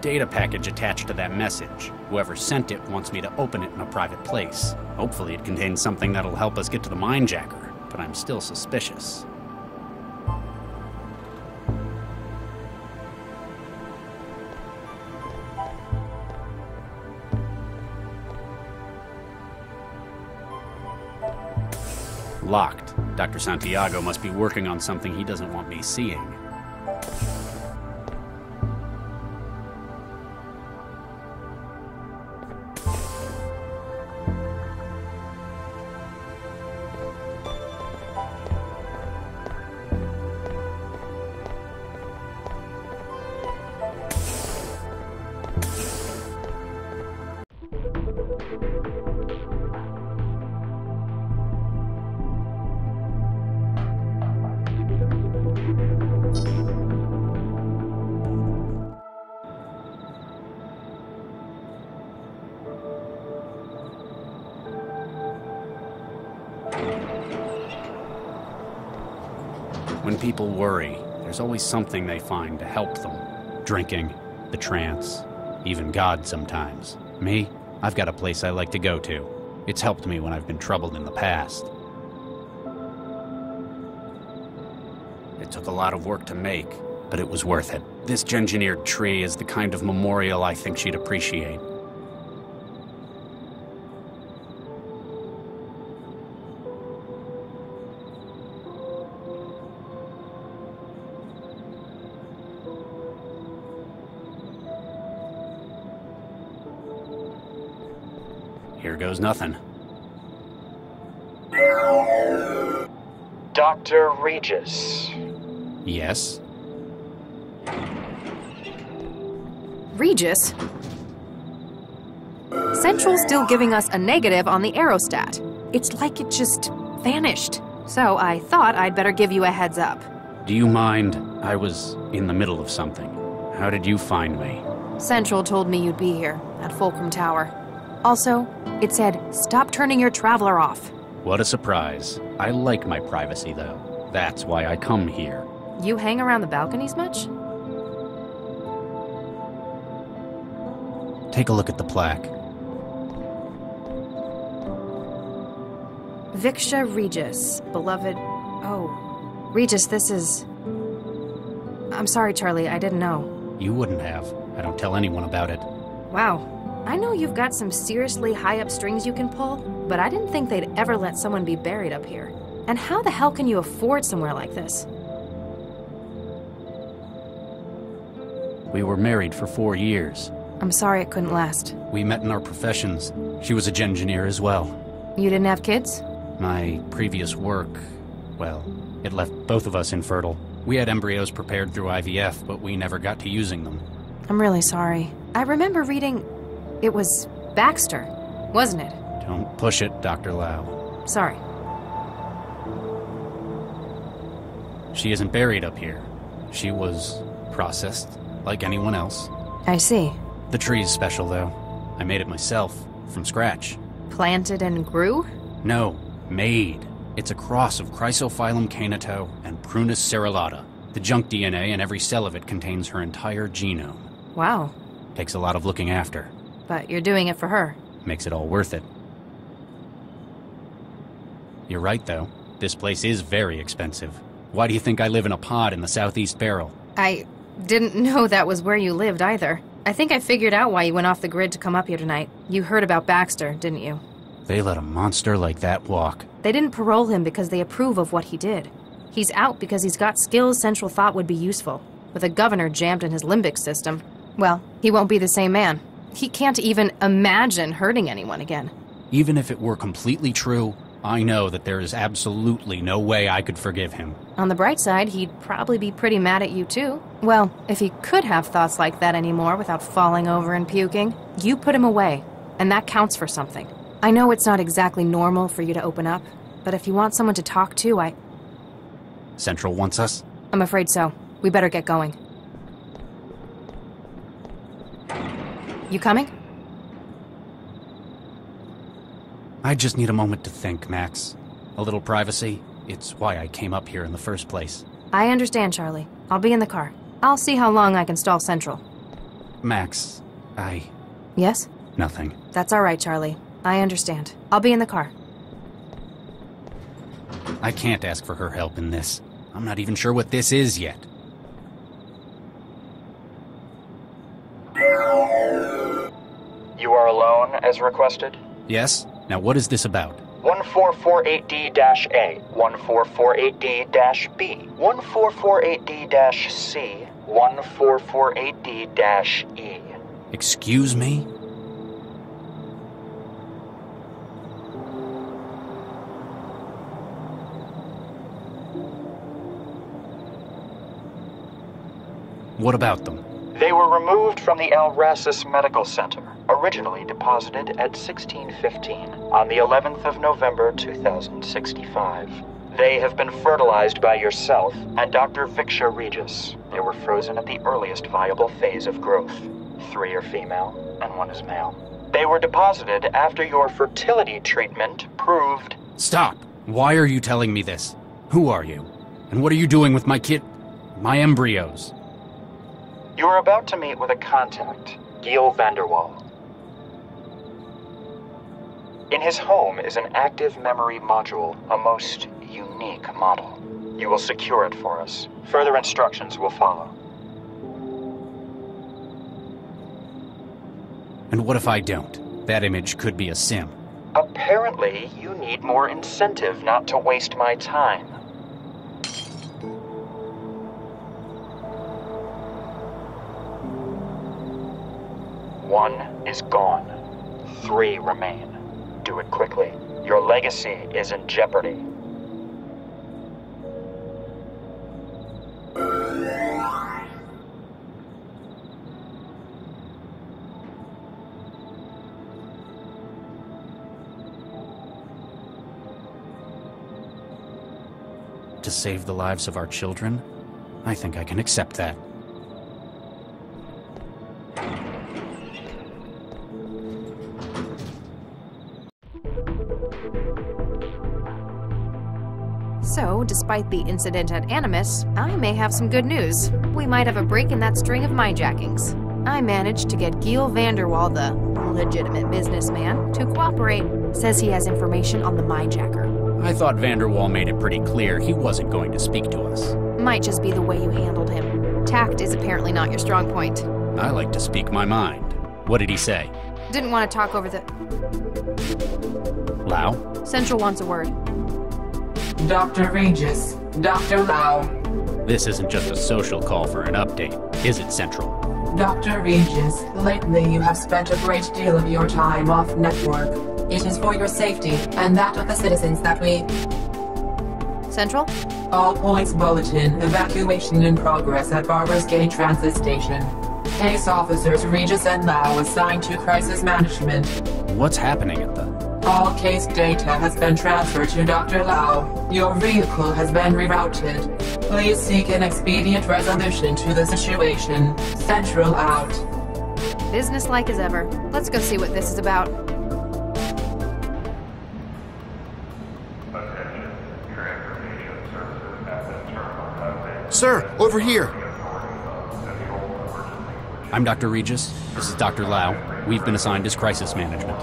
data package attached to that message. Whoever sent it wants me to open it in a private place. Hopefully it contains something that'll help us get to the minejacker, but I'm still suspicious. Locked. Dr. Santiago must be working on something he doesn't want me seeing. When people worry, there's always something they find to help them. Drinking, the trance, even God sometimes. Me, I've got a place I like to go to. It's helped me when I've been troubled in the past. It took a lot of work to make, but it was worth it. This engineered tree is the kind of memorial I think she'd appreciate. Here goes nothing. Dr. Regis. Yes? Regis? Central's still giving us a negative on the aerostat. It's like it just vanished. So I thought I'd better give you a heads up. Do you mind? I was in the middle of something. How did you find me? Central told me you'd be here, at Fulcrum Tower. Also, it said, stop turning your traveler off. What a surprise. I like my privacy, though. That's why I come here. You hang around the balconies much? Take a look at the plaque. Viksha Regis, beloved... Oh, Regis, this is... I'm sorry, Charlie, I didn't know. You wouldn't have. I don't tell anyone about it. Wow. I know you've got some seriously high-up strings you can pull, but I didn't think they'd ever let someone be buried up here. And how the hell can you afford somewhere like this? We were married for 4 years. I'm sorry it couldn't last. We met in our professions. She was a engineer as well. You didn't have kids? My previous work, well, it left both of us infertile. We had embryos prepared through IVF, but we never got to using them. I'm really sorry. I remember reading... It was Baxter, wasn't it? Don't push it, Dr. Lau. Sorry. She isn't buried up here. She was processed, like anyone else. I see. The tree's special, though. I made it myself, from scratch. Planted and grew? No, made. It's a cross of Chrysophyllum canito and Prunus cerulata. The junk DNA in every cell of it contains her entire genome. Wow. Takes a lot of looking after. But you're doing it for her. Makes it all worth it. You're right, though. This place is very expensive. Why do you think I live in a pod in the Southeast Barrel? I didn't know that was where you lived, either. I think I figured out why you went off the grid to come up here tonight. You heard about Baxter, didn't you? They let a monster like that walk. They didn't parole him because they approve of what he did. He's out because he's got skills Central thought would be useful. With a governor jammed in his limbic system, well, he won't be the same man. He can't even imagine hurting anyone again. Even if it were completely true, I know that there is absolutely no way I could forgive him. On the bright side, he'd probably be pretty mad at you too. Well, if he could have thoughts like that anymore without falling over and puking, you put him away, and that counts for something. I know it's not exactly normal for you to open up, but if you want someone to talk to, Central wants us? I'm afraid so. We better get going. You coming? I just need a moment to think, Max. A little privacy. It's why I came up here in the first place. I understand, Charlie. I'll be in the car. I'll see how long I can stall Central. Max, Yes? Nothing. That's all right, Charlie. I understand. I'll be in the car. I can't ask for her help in this. I'm not even sure what this is yet. You are alone, as requested? Yes? Now what is this about? 1448D-A, 1448D-B, 1448D-C, 1448D-E. Excuse me? What about them? They were removed from the Alracis Medical Center, originally deposited at 1615, on the 11th of November 2065. They have been fertilized by yourself and Dr. Viksha Regis. They were frozen at the earliest viable phase of growth. 3 are female, and 1 is male. They were deposited after your fertility treatment proved... Stop! Why are you telling me this? Who are you? And what are you doing with my my embryos? You are about to meet with a contact, Giel Vanderwall. In his home is an active memory module, a most unique model. You will secure it for us. Further instructions will follow. And what if I don't? That image could be a sim. Apparently, you need more incentive not to waste my time. One is gone. 3 remain. Do it quickly. Your legacy is in jeopardy. To save the lives of our children? I think I can accept that. So, despite the incident at Animus, I may have some good news. We might have a break in that string of mindjackings. I managed to get Giel Vanderwall, the legitimate businessman, to cooperate. Says he has information on the mindjacker. I thought Vanderwall made it pretty clear he wasn't going to speak to us. Might just be the way you handled him. Tact is apparently not your strong point. I like to speak my mind. What did he say? Didn't want to talk over the... Lau? Central wants a word. Dr. Regis, Dr. Lau. This isn't just a social call for an update, is it, Central? Dr. Regis, lately you have spent a great deal of your time off network. It is for your safety and that of the citizens that we... Central? All points bulletin, evacuation in progress at Barber's Gate Transit Station. Case officers Regis and Lau assigned to crisis management. What's happening at the... All case data has been transferred to Dr. Lau. Your vehicle has been rerouted. Please seek an expedient resolution to the situation. Central out. Businesslike as ever. Let's go see what this is about. Sir, over here. I'm Dr. Regis. This is Dr. Lau. We've been assigned as crisis management.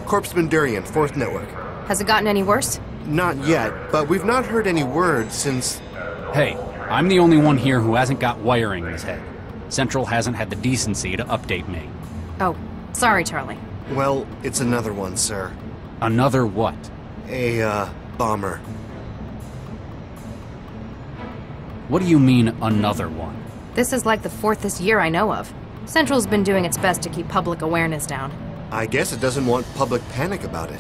Corpsman Durian, 4th Network. Has it gotten any worse? Not yet, but we've not heard any word since... Hey, I'm the only one here who hasn't got wiring in his head. Central hasn't had the decency to update me. Oh, sorry, Charlie. Well, it's another one, sir. Another what? A, bomber. What do you mean, another one? This is like the 4th this year I know of. Central's been doing its best to keep public awareness down. I guess it doesn't want public panic about it.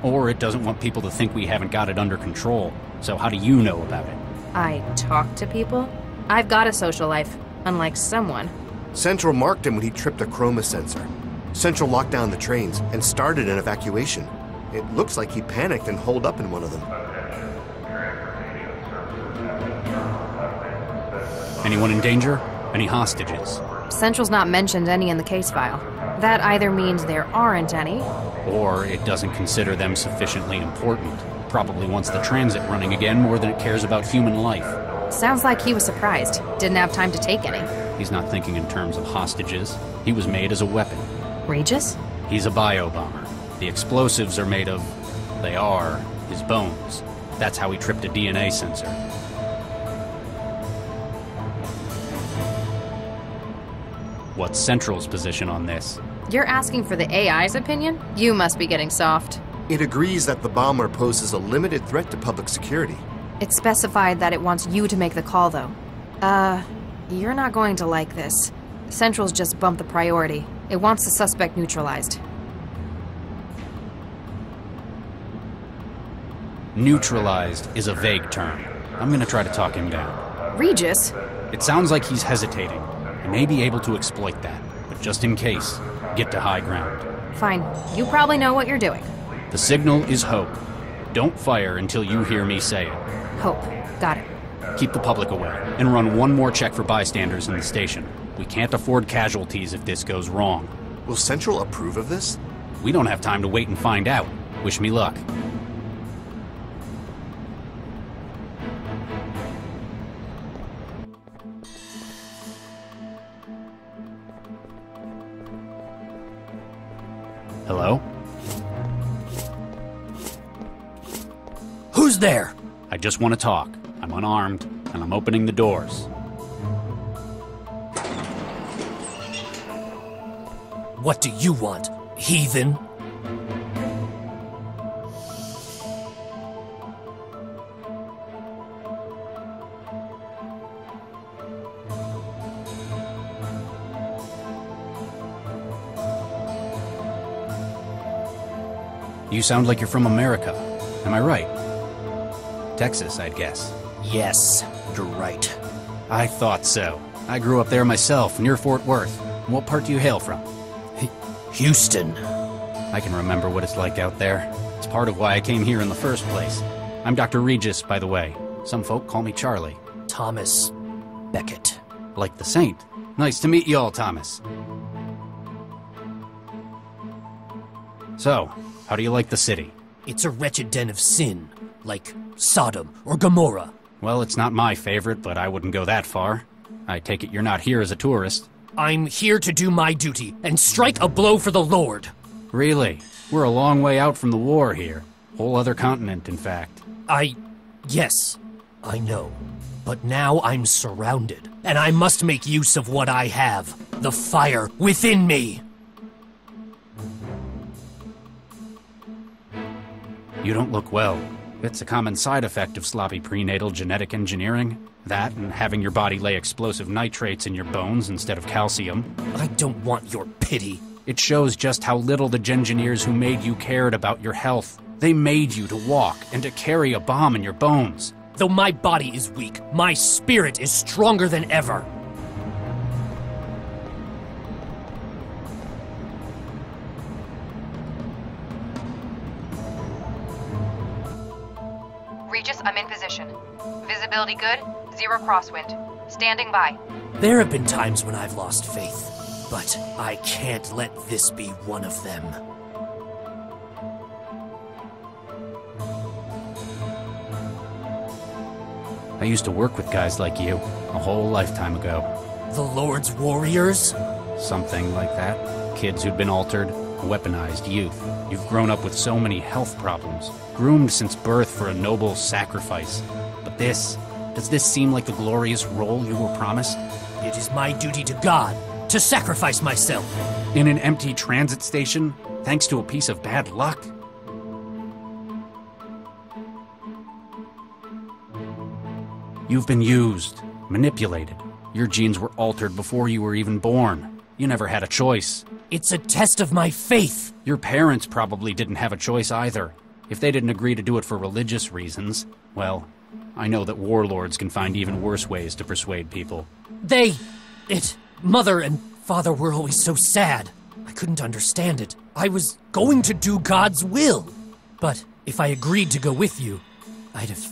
Or it doesn't want people to think we haven't got it under control. So how do you know about it? I talk to people? I've got a social life, unlike someone. Central marked him when he tripped a chroma sensor. Central locked down the trains and started an evacuation. It looks like he panicked and holed up in one of them. Anyone in danger? Any hostages? Central's not mentioned any in the case file. That either means there aren't any, or it doesn't consider them sufficiently important. Probably wants the transit running again more than it cares about human life. Sounds like he was surprised. Didn't have time to take any. He's not thinking in terms of hostages. He was made as a weapon. Regis? He's a bio-bomber. The explosives are made of... they are his bones. That's how he tripped a DNA sensor. What's Central's position on this? You're asking for the AI's opinion? You must be getting soft. It agrees that the bomber poses a limited threat to public security. It specified that it wants you to make the call, though. You're not going to like this. Central's just bumped the priority. It wants the suspect neutralized. Neutralized is a vague term. I'm gonna try to talk him down. Regis? It sounds like he's hesitating. He may be able to exploit that, but just in case, get to high ground. Fine. You probably know what you're doing. The signal is hope. Don't fire until you hear me say it. Hope. Got it. Keep the public away, and run one more check for bystanders in the station. We can't afford casualties if this goes wrong. Will Central approve of this? We don't have time to wait and find out. Wish me luck. Hello? Who's there? I just want to talk. I'm unarmed, and I'm opening the doors. What do you want, heathen? You sound like you're from America. Am I right? Texas, I'd guess. Yes, you're right. I thought so. I grew up there myself, near Fort Worth. What part do you hail from? Houston. I can remember what it's like out there. It's part of why I came here in the first place. I'm Dr. Regis, by the way. Some folk call me Charlie. Thomas Beckett. Like the saint. Nice to meet you all, Thomas. So, how do you like the city? It's a wretched den of sin, like Sodom or Gomorrah. Well, it's not my favorite, but I wouldn't go that far. I take it you're not here as a tourist. I'm here to do my duty and strike a blow for the Lord. Really? We're a long way out from the war here. Whole other continent, in fact. Yes, I know. But now I'm surrounded, and I must make use of what I have. The fire within me. You don't look well. It's a common side effect of sloppy prenatal genetic engineering. That and having your body lay explosive nitrates in your bones instead of calcium. I don't want your pity. It shows just how little the Gengineers who made you cared about your health. They made you to walk and to carry a bomb in your bones. Though my body is weak, my spirit is stronger than ever. Regis, I'm in position. Visibility good, 0 crosswind. Standing by. There have been times when I've lost faith, but I can't let this be one of them. I used to work with guys like you, a whole lifetime ago. The Lord's warriors? Something like that. Kids who'd been altered, weaponized youth. You've grown up with so many health problems, groomed since birth for a noble sacrifice. But does this seem like the glorious role you were promised? It is my duty to God to sacrifice myself. In an empty transit station, thanks to a piece of bad luck? You've been used, manipulated. Your genes were altered before you were even born. You never had a choice. It's a test of my faith. Your parents probably didn't have a choice either. If they didn't agree to do it for religious reasons, well, I know that warlords can find even worse ways to persuade people. Mother and Father were always so sad. I couldn't understand it. I was going to do God's will. But if I agreed to go with you, I'd have